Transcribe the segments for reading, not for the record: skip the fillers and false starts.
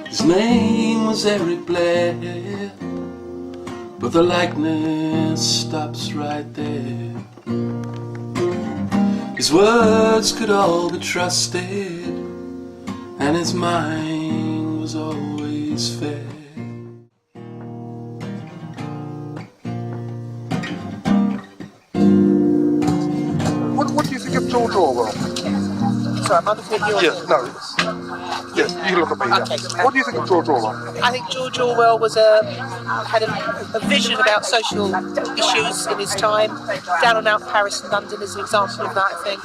His name was Eric Blair, but the likeness stops right there. His words could all be trusted, and his mind was always fair. What do you think of George Orwell? Sorry, am I looking at you? Yes, no. Yes, you look at me. Okay. Yeah. What do you think of George Orwell? I think George Orwell had a vision about social issues in his time. Down and Out Paris and London is an example of that, I think.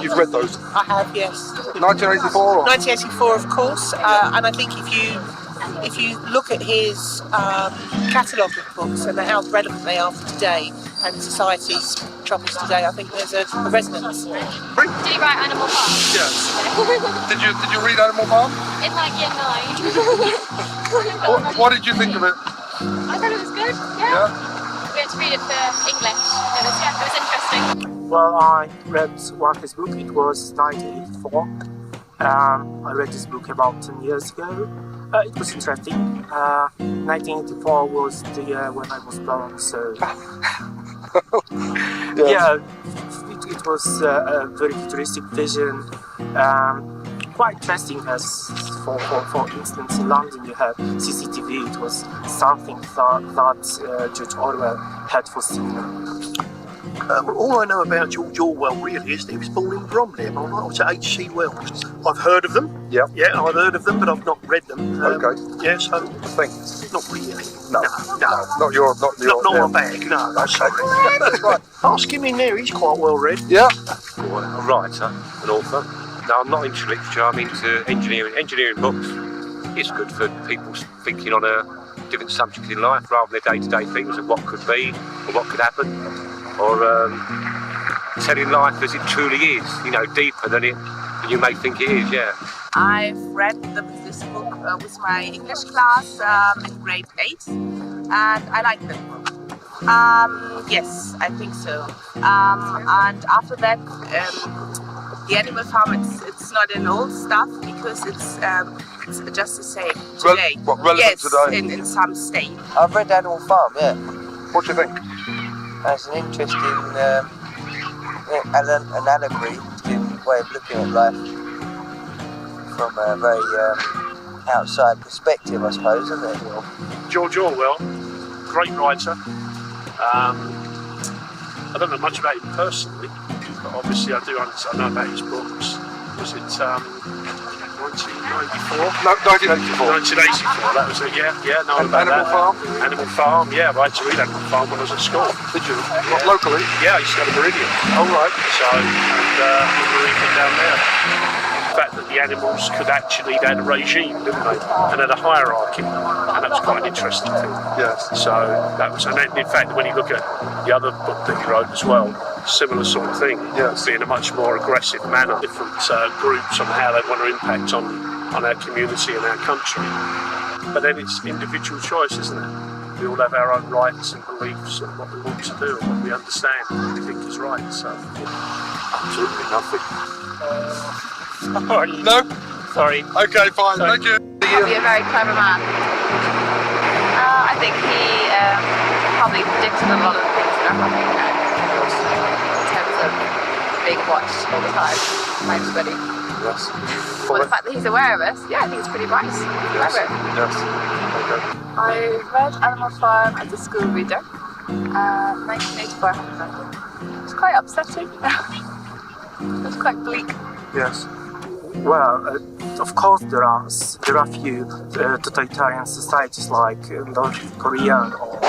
You've read those? I have, yes. 1984? Or? 1984, of course. And I think if you look at his catalogue of books and how relevant they are for today and society's troubles today, I think there's a resonance. Did you write Animal Farm? Yes. Did you read Animal Farm? In like year 9. What did you think of it? I thought it was good, yeah. We had to read it for English. It was interesting. Well, I read one of his book. It was 1984. I read this book about 10 years ago. It was interesting. 1984 was the year when I was born, so yeah, it was a very futuristic vision. Quite interesting, as for instance in London you have CCTV. It was something that George Orwell had foreseen. All I know about George Orwell really is that he was born in Bromley. Am I right? Or to H.G. Wells. I've heard of them. Yeah. Yeah, I've heard of them, but I've not read them. Okay. Yeah, so Thanks. not really. No. Not your. Not my bag. No, that's right. Ask him in there. He's quite well read. Yeah. A writer, an author. No, I'm not into literature. I'm into engineering. Engineering books. It's good for people thinking on a different subject in life rather than their day-to-day things of what could be or what could happen, or telling life as it truly is. You know, deeper than you may think it is. Yeah. I've read this book with my English class in grade 8, and I like that book. Yes, I think so. And after that, the Animal Farm, it's not an old stuff because it's just the same today. Relevant today? In some state. I've read Animal Farm, yeah. What do you think? That's an interesting an allegory way of looking at life from a very outside perspective, I suppose, isn't it? George Orwell, great writer. I don't know much about him personally, but obviously I know about his books. Was it 1994? No, 1984. 1984, that was it, yeah, no, about Animal Farm? Animal Farm, yeah, I had to read Animal Farm when I was at school. Did you? Not locally? Yeah, I used to go to Meridian. Oh, right. So, and we were reading down there. The fact that the animals could actually, they had a regime, didn't they? And had a hierarchy. And that was quite an interesting thing. Yes. So that was, and then, in fact, when you look at the other book that he wrote as well, similar sort of thing, yes. Being a much more aggressive manner, different groups on how they want to impact on our community and our country. But then it's individual choice, isn't it? We all have our own rights and beliefs and what we want to do and what we understand and what we think is right. So, absolutely nothing. Sorry. No? Sorry. Okay, fine. Sorry. Thank you. Probably a very clever man. I think he probably predicted a lot of the things that are happening now. In terms of being watched all the time by everybody. Yes. Well, the fact that he's aware of us, yeah, I think it's pretty wise. Clever. Yes. Okay. I read Animal Farm as a school reader. 1984, It's quite upsetting. It's quite bleak. Yes. Well, of course there are few totalitarian societies like North Korean or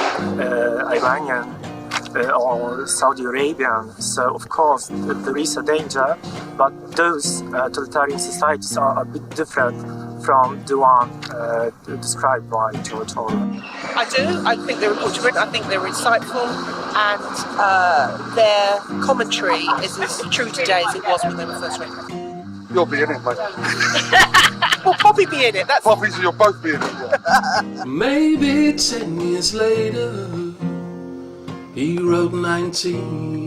Iranian or Saudi Arabian. So of course there is a danger, but those totalitarian societies are a bit different from the one described by George Orwell. I do. I think they're important to read. I think they're insightful, and their commentary is as true today as it was when they were first written. You'll be in it, mate. We'll probably be in it. That's Poppies, you'll both be in it. Yeah. Maybe 10 years later, he wrote 1984.